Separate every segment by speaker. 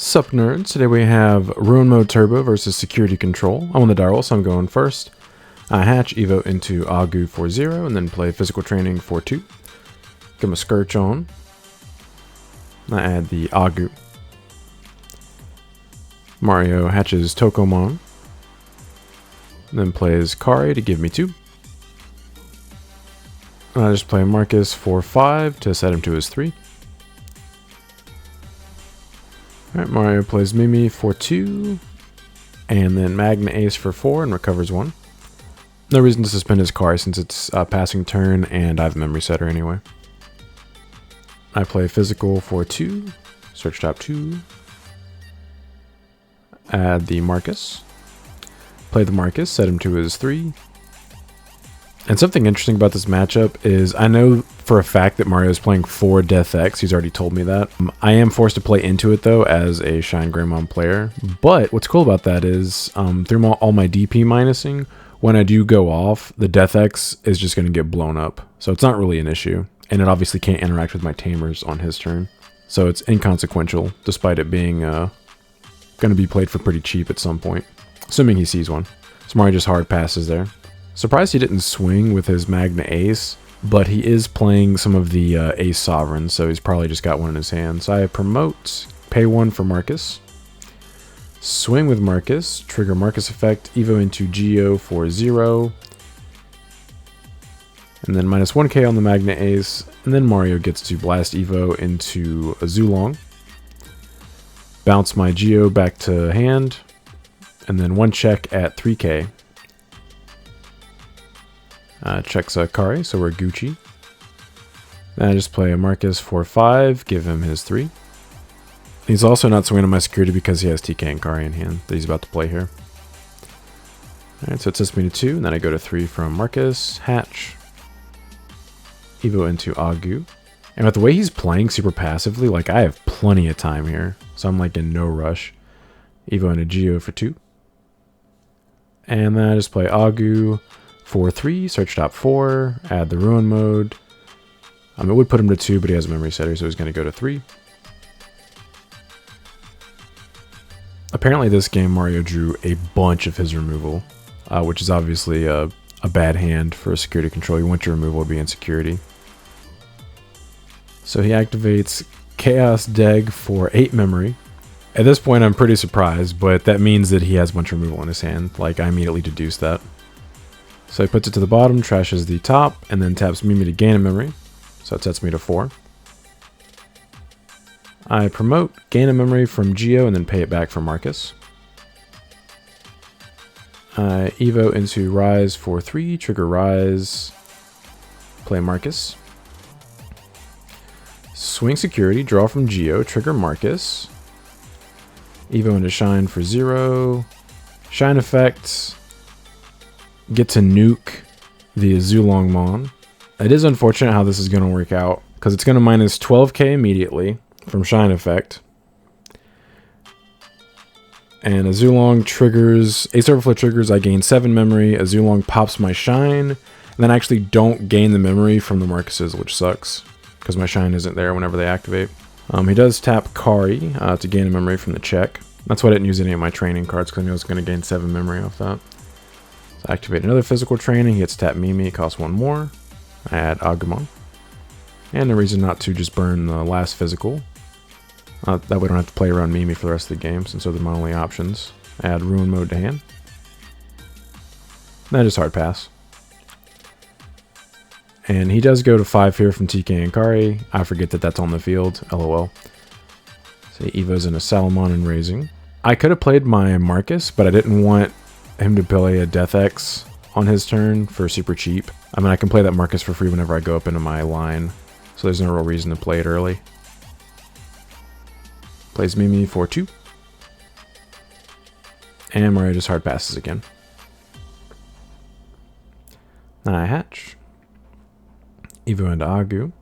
Speaker 1: Sup nerds, today we have Ruin Mode Turbo versus Security Control. I'm on the die roll, so I'm going first. I hatch Evo into Agu for 0, and then play Physical Training for 2. Get my Scourge on. I add the Agu. Mario hatches Tokomon. Then plays Kari to give me 2. And I just play Marcus for 5 to set him to his 3. Alright, Mario plays Mimi for 2, and then Magna Ace for 4 and recovers 1. No reason to suspend his Kari since it's a passing turn and I have a memory setter anyway. I play Physical for 2, search top 2, add the Marcus, play the Marcus, set him to his 3. And something interesting about this matchup is I know for a fact that Mario is playing 4 Death X. He's already told me that. I am forced to play into it though as a ShineGreymon player. But what's cool about that is through all my DP minusing, when I do go off, the Death X is just going to get blown up. So it's not really an issue. And it obviously can't interact with my Tamers on his turn. So it's inconsequential despite it being going to be played for pretty cheap at some point. Assuming he sees one. So Mario just hard passes there. Surprised he didn't swing with his Magna Ace, but he is playing some of the Ace Sovereigns, so he's probably just got one in his hand. So I promote, pay 1 for Marcus, swing with Marcus, trigger Marcus effect, Evo into Geo for 0, and then minus 1k on the Magna Ace, and then Mario gets to blast Evo into a Zulong, bounce my Geo back to hand, and then 1 check at 3k. Checks Kari, so we're Gucci. Then I just play a Marcus for 5, give him his 3. He's also not swinging on my security because he has TK and Kari in hand that he's about to play here. Alright, so it sets me to 2, and then I go to 3 from Marcus, hatch, Evo into Agu. And with the way he's playing super passively, like I have plenty of time here, so I'm like in no rush. Evo into Geo for 2. And then I just play Agu for 3, search top 4, add the Ruin mode. It would put him to 2, but he has a memory setter, so he's going to go to 3. Apparently this game Mario drew a bunch of his removal, which is obviously a bad hand for a security control. You want your removal to be in security. So he activates Chaos Deg for 8 memory. At this point I'm pretty surprised, but that means that he has a bunch of removal in his hand. Like I immediately deduced that. So he puts it to the bottom, trashes the top, and then taps Mimi to gain a memory. So it sets me to 4. I promote, gain a memory from Geo, and then pay it back from Marcus. I Evo into Rise for 3, trigger Rise, play Marcus. Swing security, draw from Geo, trigger Marcus. Evo into Shine for 0. Shine effects. Get to nuke the Zulongmon. It is unfortunate how this is going to work out, because it's going to minus 12k immediately from Shine effect. And a Zulong triggers, Ace Overflow triggers, I gain 7 memory, a Zulong pops my Shine, and then I actually don't gain the memory from the Marcuses, which sucks, because my Shine isn't there whenever they activate. He does tap Kari to gain a memory from the check. That's why I didn't use any of my training cards, because I knew I was going to gain 7 memory off that. Activate another physical training, he gets tap Mimi, it costs 1 more. I add Agumon. And no reason not to just burn the last physical. That way I don't have to play around Mimi for the rest of the game, since those are my only options. I add Ruin mode to hand. Then I just hard pass. And he does go to 5 here from TK and Kari. I forget that that's on the field, lol. So Evo's into Salamon and Raising. I could have played my Marcus, but I didn't want him to play a Death X on his turn for super cheap. I mean, I can play that Marcus for free whenever I go up into my line, so there's no real reason to play it early. Plays Mimi for 2. And Mario just hard passes again. Then I hatch. Evo into Agu.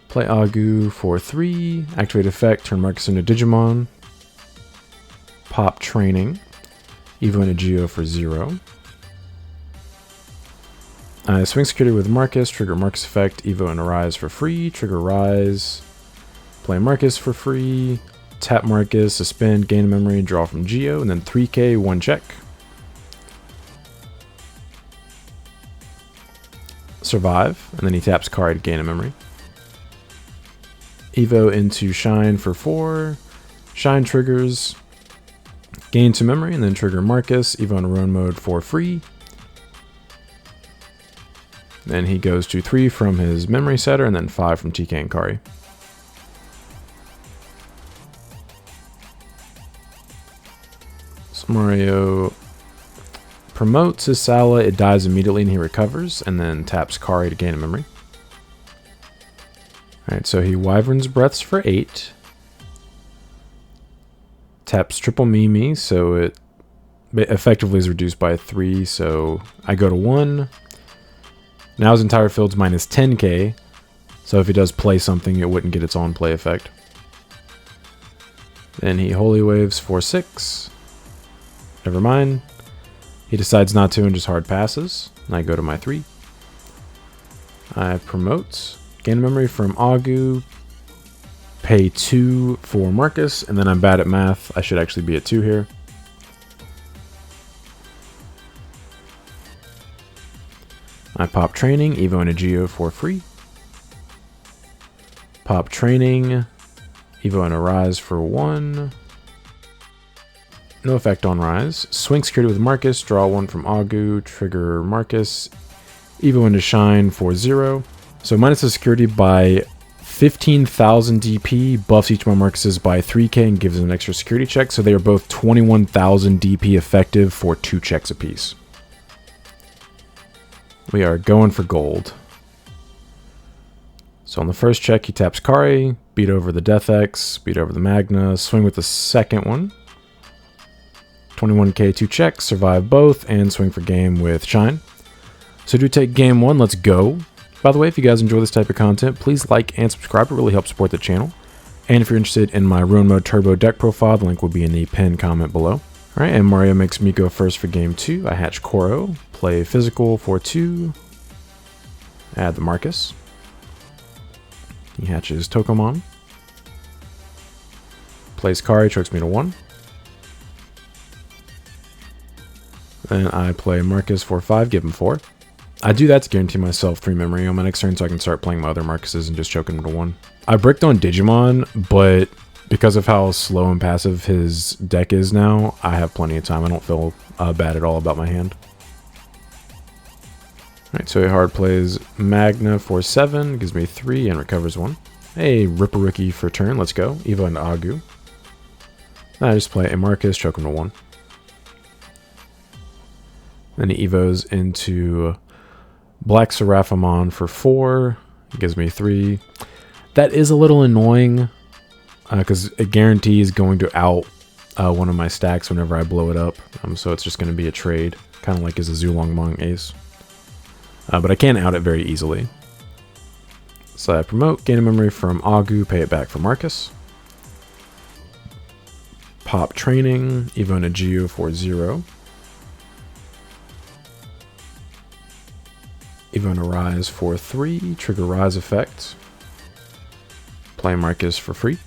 Speaker 1: Play Agu for 3. Activate effect, turn Marcus into Digimon. Pop Training. Evo into Geo for 0. Swing security with Marcus, trigger Marcus effect, Evo into Rise for free, trigger Rise, Play Marcus for free. Tap Marcus, suspend, gain a memory, draw from Geo, and then 3k, 1 check. Survive, and then he taps Kari to gain a memory. Evo into Shine for 4. Shine triggers, gain 2 memory, and then trigger Marcus. Evo in Roan mode for free. Then he goes to 3 from his memory setter, and then 5 from TK and Kari. So Mario promotes his Sala, it dies immediately and he recovers, and then taps Kari to gain a memory. Alright, so he Wyvern's Breaths for 8. Taps Triple Mimi, so it effectively is reduced by 3, so I go to 1. Now his entire field's minus 10k, so if he does play something, it wouldn't get its own play effect. Then he Holy Waves for 6. Never mind. He decides not to and just hard passes. And I go to my 3. I promote. Gain a memory from Agu. Pay 2 for Marcus. And then I'm bad at math. I should actually be at 2 here. I pop Training. Evo and a Geo for free. Pop Training. Evo and a Rise for 1. No effect on Rise. Swing Security with Marcus. Draw 1 from Agu. Trigger Marcus. Evo into Shine for 0. So minus the security by 15,000 DP. Buffs each of my Marcuses by 3k and gives them an extra security check. So they are both 21,000 DP effective for 2 checks apiece. We are going for gold. So on the first check, he taps Kari. Beat over the Death X. Beat over the Magna. Swing with the second one. 21k, 2 checks, survive both, and swing for game with Shine. So do take game 1, let's go. By the way, if you guys enjoy this type of content, please like and subscribe, it really helps support the channel. And if you're interested in my Roan Mode Turbo deck profile, the link will be in the pinned comment below. Alright, and Mario makes me go first for game 2. I hatch Koro, play Physical for 2, add the Marcus. He hatches Tokomon. Plays Kari, chokes me to 1. Then I play Marcus for 5, give him 4. I do that to guarantee myself 3 memory on my next turn so I can start playing my other Marcuses and just choking him to 1. I bricked on Digimon, but because of how slow and passive his deck is now, I have plenty of time. I don't feel bad at all about my hand. Alright, so he hard plays Magna for 7, gives me 3 and recovers 1. Hey, Ripper Rookie for turn, let's go. Evo and Agu. I just play a Marcus, choke him to 1. Then he evos into Black Seraphimon for 4. It gives me 3. That is a little annoying because it guarantees going to out one of my stacks whenever I blow it up. So it's just going to be a trade, kind of like as a Zulongmong Ace. But I can out it very easily. So I promote, gain a memory from Agu, pay it back for Marcus. Pop Training, Evo and a Geo for 0. Evo and a Rise for 3, trigger Rise effect. Play Marcus for free.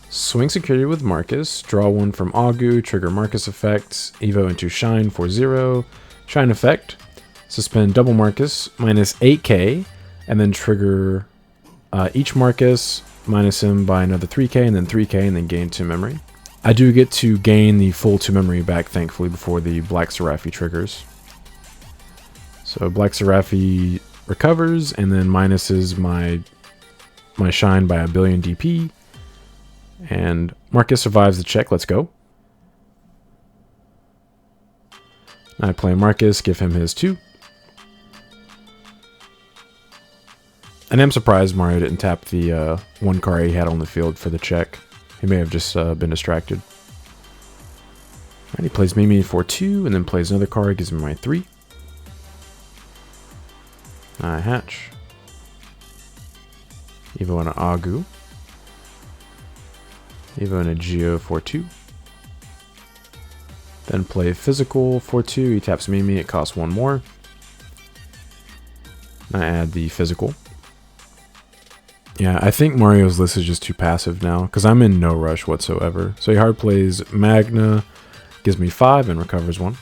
Speaker 1: Swing Security with Marcus, draw 1 from Agu, trigger Marcus effect. Evo into Shine for 0, Shine effect. Suspend double Marcus, minus 8k, and then trigger each Marcus, minus him by another 3k, and then 3k, and then gain 2 memory. I do get to gain the full 2 memory back, thankfully, before the Black Seraphi triggers. So Black Seraphi recovers, and then minuses my Shine by a billion DP. And Marcus survives the check, let's go. I play Marcus, give him his 2. And I'm surprised Mario didn't tap the 1 card he had on the field for the check. He may have just been distracted. And he plays Mimi for 2, and then plays another card, gives me my 3. I hatch. Evo and an Agu. Evo and a Geo for 2. Then play Physical for 2. He taps Mimi, it costs 1 more. I add the Physical. Yeah, I think Mario's list is just too passive now, because I'm in no rush whatsoever. So he hard plays Magna, gives me 5 and recovers 1.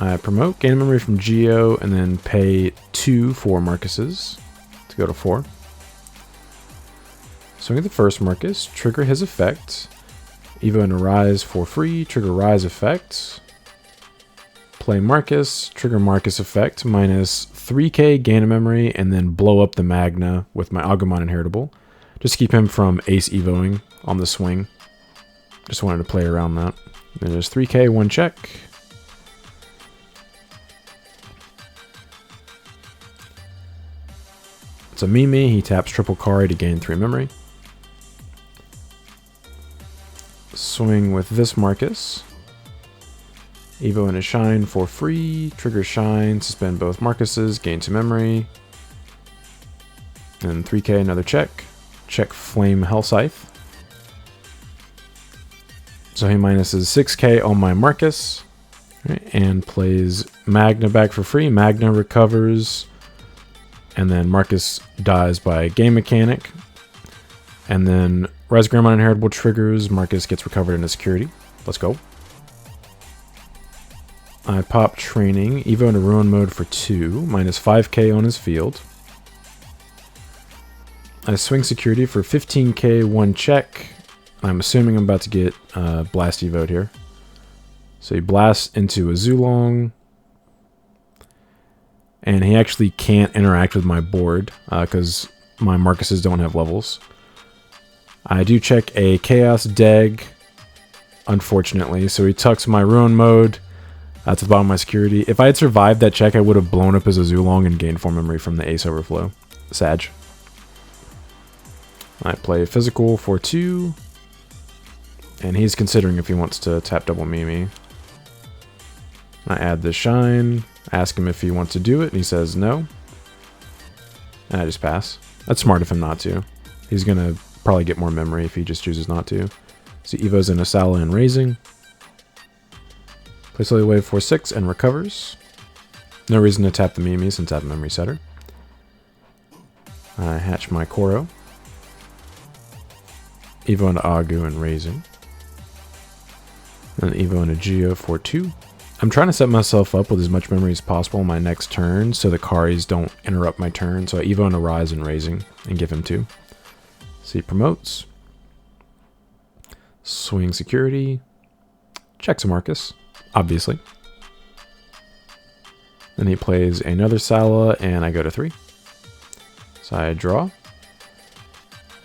Speaker 1: I promote, gain a memory from Geo, and then pay 2 for Marcus's to go to 4. Swing at the first Marcus, trigger his effect. Evo into Rise for free, trigger Rise effect. Play Marcus, trigger Marcus effect, minus 3k, gain a memory, and then blow up the Magna with my Agumon inheritable. Just keep him from ace evoing on the swing. Just wanted to play around that. Then there's 3k, 1 check. It's a Mimi, he taps triple Kari to gain 3 memory. Swing with this Marcus. Evo into Shine for free. Trigger Shine, suspend both Marcuses, gain 2 memory. And 3k, another check. Check Flame Hellscythe. So he minuses 6k on my Marcus. Right, and plays Magna back for free. Magna recovers. And then Marcus dies by game mechanic. And then ShineGreymon inheritable triggers. Marcus gets recovered into security. Let's go. I pop training. Evo into ruin mode for 2. Minus 5k on his field. I swing security for 15k, 1 check. I'm assuming I'm about to get blast evoed here. So he blasts into a Zulong. And he actually can't interact with my board because my Marcuses don't have levels. I do check a Chaos Deg, unfortunately. So he tucks my Ruin mode to the bottom of my security. If I had survived that check, I would have blown up as a Zulong and gained 4 memory from the Ace Overflow. Sag. I play Physical for 2. And he's considering if he wants to tap double Mimi. I add the Shine. Ask him if he wants to do it, and he says no. And I just pass. That's smart of him not to. He's going to probably get more memory if he just chooses not to. So Evo's in Asala and Raising. Plays Slowly Wave for 6 and recovers. No reason to tap the Mimi since I have a memory setter. I hatch my Koro. Evo into Agu and Raising. Then Evo into Geo for 2. I'm trying to set myself up with as much memory as possible on my next turn so the Karis don't interrupt my turn. So I Evo into Rise and Raising and give him 2. So he promotes. Swing security. Checks a Marcus, obviously. Then he plays another Sala and I go to 3. So I draw.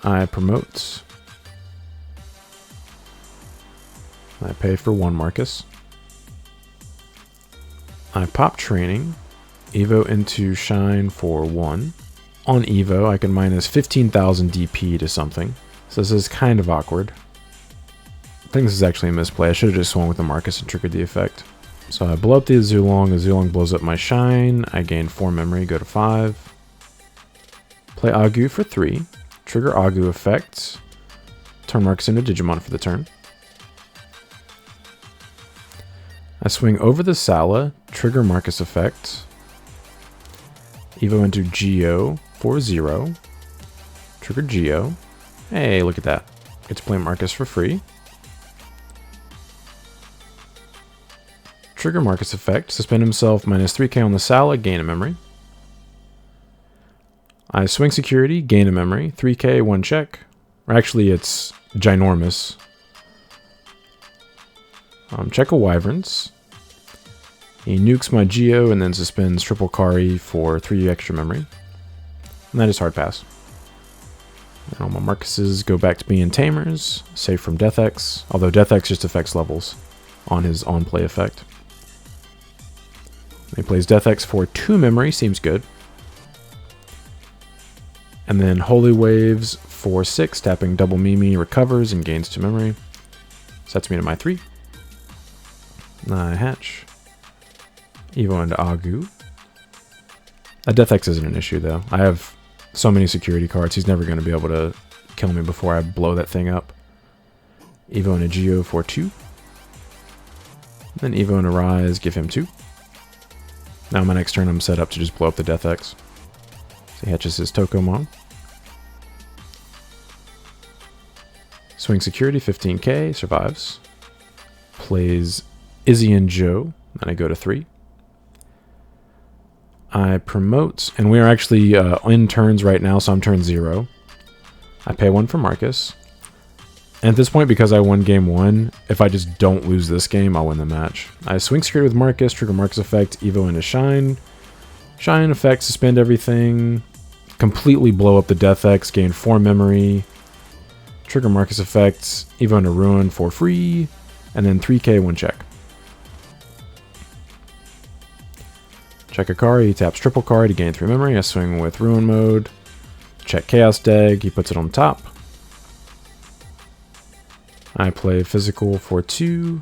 Speaker 1: I promote. I pay for 1 Marcus. I pop training. Evo into Shine for 1. On Evo, I can minus 15,000 DP to something. So this is kind of awkward. I think this is actually a misplay. I should have just swung with the Marcus and triggered the effect. So I blow up the Zulong blows up my Shine. I gain 4 memory, go to 5. Play Agu for 3. Trigger Agu effect. Turn Marcus into Digimon for the turn. I swing over the Sala, trigger Marcus effect. Evo into Geo for 0. Trigger Geo. Hey, look at that. Get to play Marcus for free. Trigger Marcus effect. Suspend himself, minus 3k on the Sala, gain a memory. I swing security, gain a memory. 3k, 1 check. Or actually, it's ginormous. Check a Wyverns. He nukes my Geo and then suspends triple Kari for 3 extra memory. And that is hard pass. And all my Marcuses go back to being Tamers, safe from Death X, although Death X just affects levels on his on-play effect. He plays Death X for 2 memory, seems good. And then Holy Waves for 6, tapping double Mimi, recovers and gains 2 memory. Sets me to my 3. I hatch. Evo into Agu. Death X isn't an issue though. I have so many security cards, he's never going to be able to kill me before I blow that thing up. Evo into Geo for 2. Then Evo into Rise, give him 2. Now my next turn I'm set up to just blow up the Death X. So he hatches his Tokomon. Swing security, 15k, survives. Plays Izzy and Joe, then I go to 3. I promote, and we are actually in turns right now, so I'm turn 0. I pay 1 for Marcus. And at this point, because I won game 1, if I just don't lose this game, I'll win the match. I swing security with Marcus, trigger Marcus effect, Evo into Shine. Shine effect, suspend everything. Completely blow up the Death X, gain 4 memory. Trigger Marcus effect, Evo into Ruin for free. And then 3k, 1 check. Check a card, he taps triple card to gain 3 memory. I swing with Ruin mode. Check Chaos Dag, he puts it on top. I play physical for 2.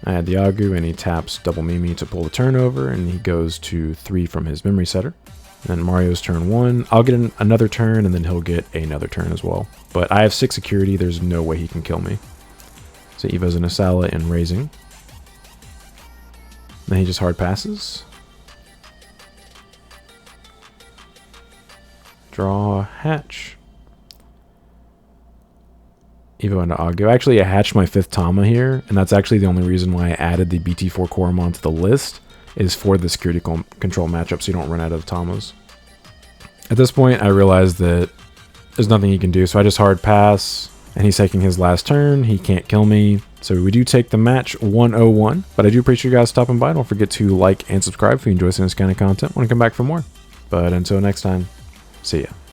Speaker 1: I add the Agu and he taps double Mimi to pull the turnover, and he goes to 3 from his memory setter. And then Mario's turn 1. I'll get another turn, and then he'll get another turn as well. But I have 6 security, there's no way he can kill me. So Evo's in Asala and raising. Then he just hard passes. Draw, hatch. Evo into Agu. Actually, I hatched my 5th Tama here, and that's actually the only reason why I added the BT4 Koromon to the list, is for the security control matchup, so you don't run out of Tamas. At this point, I realized that there's nothing he can do, so I just hard pass, and he's taking his last turn. He can't kill me, so we do take the match 101, but I do appreciate you guys stopping by. Don't forget to like and subscribe if you enjoy seeing this kind of content. Want to come back for more. But until next time, see ya.